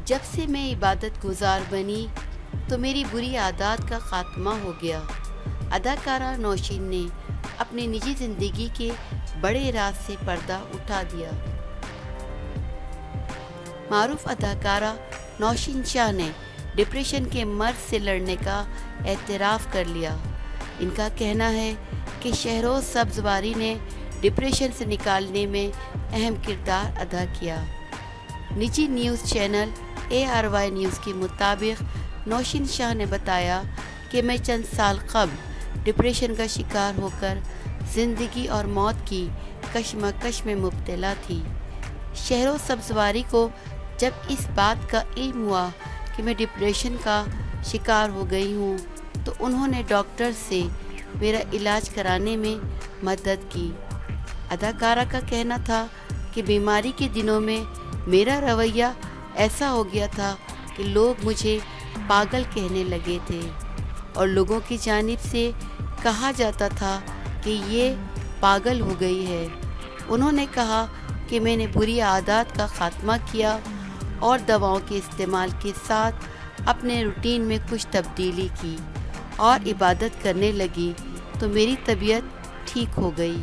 جب سے میں عبادت گزار بنی تو میری بری عادات کا خاتمہ ہو گیا۔ اداکارہ نوشین نے اپنی نجی زندگی کے بڑے راز سے پردہ اٹھا دیا۔ معروف اداکارہ نوشین شاہ نے ڈپریشن کے مرض سے لڑنے کا اعتراف کر لیا۔ ان کا کہنا ہے کہ شہروز سبزواری نے ڈپریشن سے نکالنے میں اہم کردار ادا کیا۔ نجی نیوز چینل ARY نیوز کے مطابق نوشین شاہ نے بتایا کہ میں چند سال قبل ڈپریشن کا شکار ہو کر زندگی اور موت کی کشمکش میں مبتلا تھی۔ شہروز سبزواری کو جب اس بات کا علم ہوا کہ میں ڈپریشن کا شکار ہو گئی ہوں تو انہوں نے ڈاکٹر سے میرا علاج کرانے میں مدد کی۔ اداکارہ کا کہنا تھا کہ بیماری کے دنوں میں میرا رویہ ایسا ہو گیا تھا کہ لوگ مجھے پاگل کہنے لگے تھے اور لوگوں کی جانب سے کہا جاتا تھا کہ یہ پاگل ہو گئی ہے۔ انہوں نے کہا کہ میں نے بری عادات کا خاتمہ کیا اور دواؤں کے استعمال کے ساتھ اپنے روٹین میں کچھ تبدیلی کی اور عبادت کرنے لگی تو میری طبیعت ٹھیک ہو گئی۔